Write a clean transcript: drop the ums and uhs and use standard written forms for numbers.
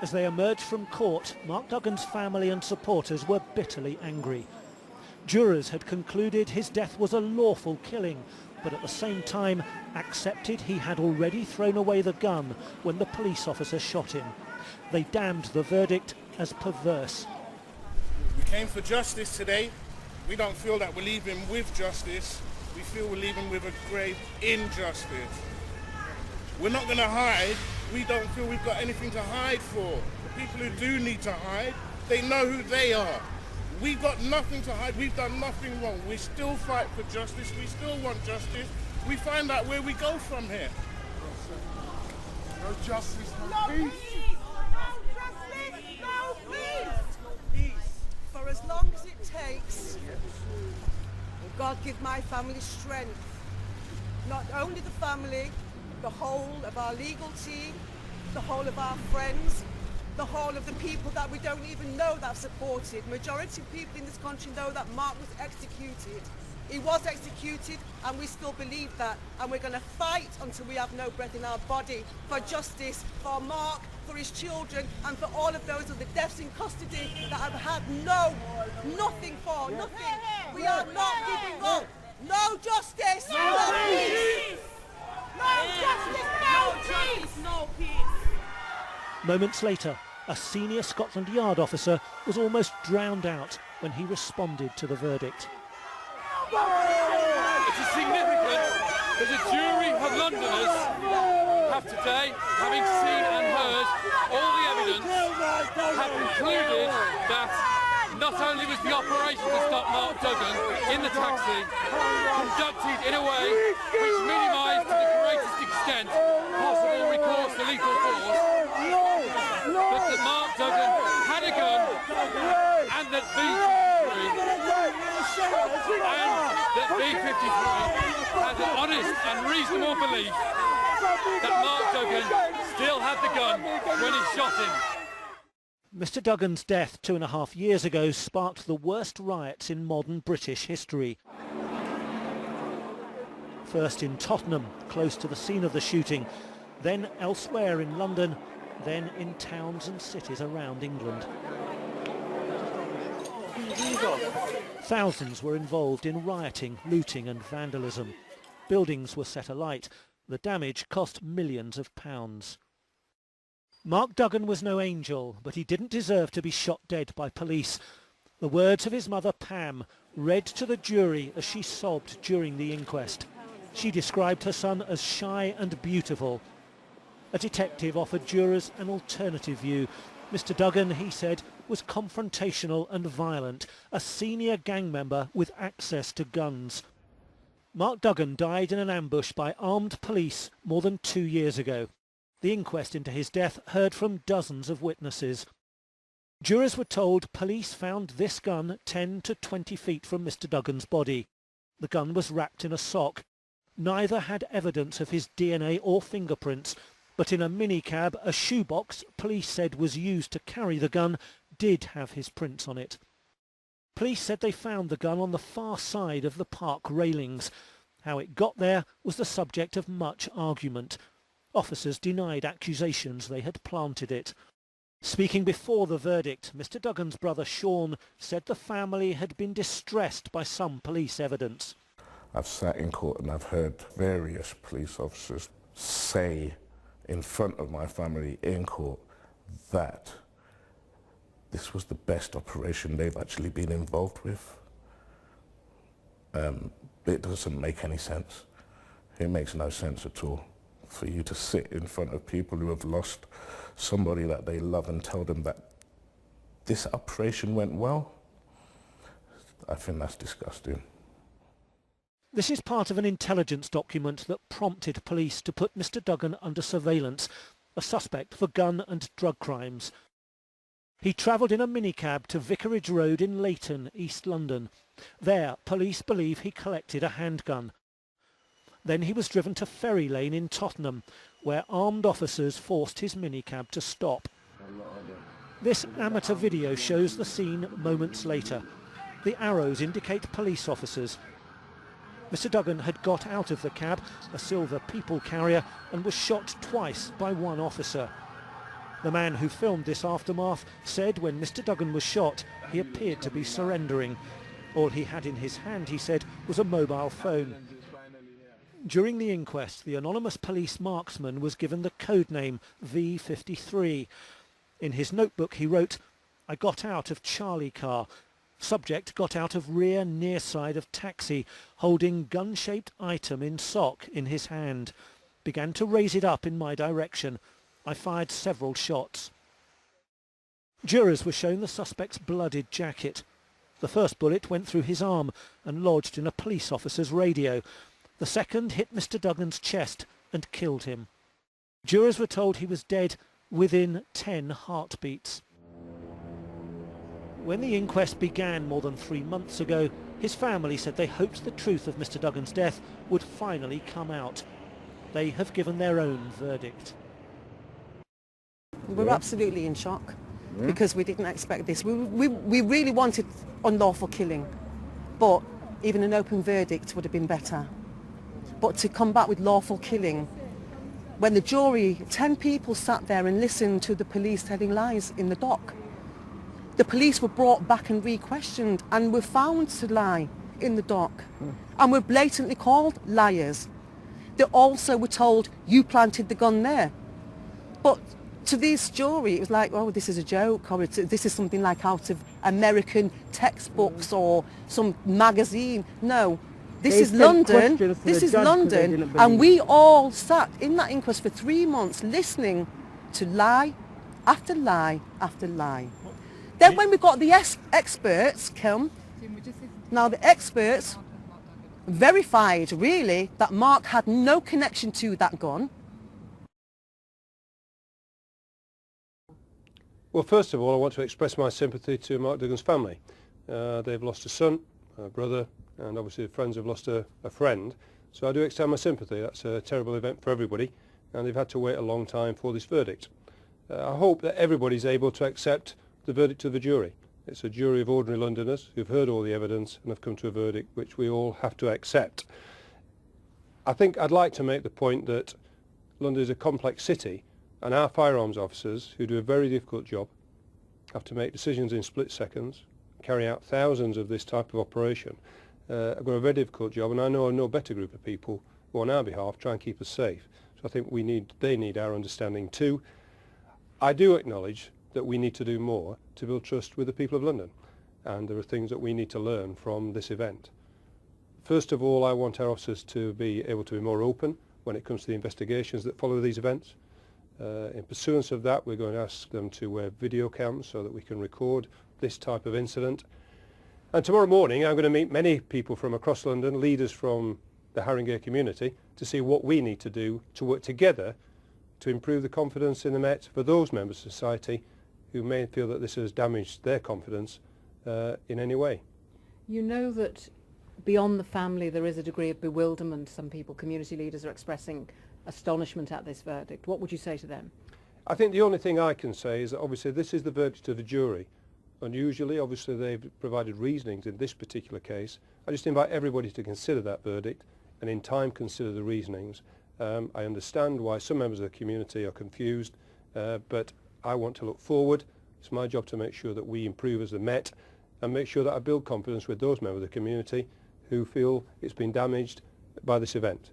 As they emerged from court, Mark Duggan's family and supporters were bitterly angry. Jurors had concluded his death was a lawful killing, but at the same time accepted he had already thrown away the gun when the police officer shot him. They damned the verdict as perverse. We came for justice today. We don't feel that we're leaving with justice. We feel we're leaving with a grave injustice. We're not going to hide. We don't feel we've got anything to hide for. The people who do need to hide, they know who they are. We've got nothing to hide. We've done nothing wrong. We still fight for justice. We still want justice. We find out where we go from here. No justice, no peace. No justice, no peace. For as long as it takes, God give my family strength. Not only the family, the whole of our legal team, the whole of our friends, the whole of the people that we don't even know that have supported. Majority of people in this country know that Mark was executed. He was executed and we still believe that, and we're going to fight until we have no breath in our body for justice, for Mark, for his children, and for all of those of the deaths in custody that have had nothing for, nothing. We are not giving up. No justice, no peace. No justice, no peace. No peace. Moments later, a senior Scotland Yard officer was almost drowned out when he responded to the verdict. It is significant that a jury of Londoners have today, having seen and heard all the evidence, have concluded that not only was the operation to stop Mark Duggan in the taxi conducted in a way which minimised to the greatest extent possible recourse to lethal force, but that Mark Duggan had a gun and that B-53 had an honest and reasonable belief that Mark Duggan still had the gun when he shot him. Mr Duggan's death 2.5 years ago sparked the worst riots in modern British history. First in Tottenham, close to the scene of the shooting, then elsewhere in London, then in towns and cities around England. Thousands were involved in rioting, looting and vandalism. Buildings were set alight. The damage cost millions of pounds. Mark Duggan was no angel, but he didn't deserve to be shot dead by police. The words of his mother Pam read to the jury as she sobbed during the inquest. She described her son as shy and beautiful. A detective offered jurors an alternative view. Mr Duggan, he said, was confrontational and violent, a senior gang member with access to guns. Mark Duggan died in an ambush by armed police more than 2 years ago. The inquest into his death heard from dozens of witnesses. Jurors were told police found this gun 10 to 20 feet from Mr Duggan's body. The gun was wrapped in a sock. Neither had evidence of his DNA or fingerprints, but in a minicab, a shoebox police said was used to carry the gun did have his prints on it. Police said they found the gun on the far side of the park railings. How it got there was the subject of much argument. Officers denied accusations they had planted it. Speaking before the verdict, Mr Duggan's brother Sean said the family had been distressed by some police evidence. I've sat in court and I've heard various police officers say in front of my family in court that this was the best operation they've actually been involved with. It doesn't make any sense. It makes no sense at all for you to sit in front of people who have lost somebody that they love and tell them that this operation went well. I think that's disgusting. This is part of an intelligence document that prompted police to put Mr Duggan under surveillance, a suspect for gun and drug crimes. He travelled in a minicab to Vicarage Road in Leighton, East London. There, police believe he collected a handgun. Then he was driven to Ferry Lane in Tottenham, where armed officers forced his minicab to stop. This amateur video shows the scene moments later. The arrows indicate police officers. Mr Duggan had got out of the cab, a silver people carrier, and was shot twice by one officer. The man who filmed this aftermath said when Mr Duggan was shot, he appeared to be surrendering. All he had in his hand, he said, was a mobile phone. During the inquest, the anonymous police marksman was given the code name V53. In his notebook he wrote, "I got out of Charlie car. Subject got out of rear near side of taxi, holding gun-shaped item in sock in his hand. Began to raise it up in my direction. I fired several shots." Jurors were shown the suspect's blooded jacket. The first bullet went through his arm and lodged in a police officer's radio. The second hit Mr Duggan's chest and killed him. Jurors were told he was dead within 10 heartbeats. When the inquest began more than 3 months ago, his family said they hoped the truth of Mr Duggan's death would finally come out. They have given their own verdict. We're absolutely in shock because we didn't expect this. We really wanted unlawful killing, but even an open verdict would have been better. But to come back with lawful killing, when the jury, 10 people sat there and listened to the police telling lies in the dock. The police were brought back and re-questioned and were found to lie in the dock and were blatantly called liars. They also were told, you planted the gun there. But to this jury, it was like, oh, this is a joke, or this is something like out of American textbooks or some magazine. No, this is London, and we all sat in that inquest for 3 months listening to lie after lie after lie. Then when we got the experts come, now the experts verified really that Mark had no connection to that gun. Well, first of all, I want to express my sympathy to Mark Duggan's family. They've lost a son, a brother, and obviously the friends have lost a friend. So I do extend my sympathy. That's a terrible event for everybody, and they've had to wait a long time for this verdict. I hope that everybody's able to accept the verdict of the jury. It's a jury of ordinary Londoners who've heard all the evidence and have come to a verdict which we all have to accept. I think I'd like to make the point that London is a complex city, and our firearms officers, who do a very difficult job, have to make decisions in split seconds, carry out thousands of this type of operation. I've got a very difficult job, and I know no better group of people who on our behalf try and keep us safe. So I think they need our understanding too. I do acknowledge that we need to do more to build trust with the people of London, and there are things that we need to learn from this event. First of all, I want our officers to be able to be more open when it comes to the investigations that follow these events. In pursuance of that, we're going to ask them to wear video cams so that we can record this type of incident. And tomorrow morning I'm going to meet many people from across London, leaders from the Haringey community, to see what we need to do to work together to improve the confidence in the Met for those members of society who may feel that this has damaged their confidence in any way. You know that beyond the family there is a degree of bewilderment. Some people, community leaders, are expressing astonishment at this verdict. What would you say to them? I think the only thing I can say is that obviously this is the verdict of the jury. Unusually, obviously they've provided reasonings in this particular case. I just invite everybody to consider that verdict and in time consider the reasonings. I understand why some members of the community are confused, but I want to look forward. It's my job to make sure that we improve as the Met and make sure that I build confidence with those members of the community who feel it's been damaged by this event.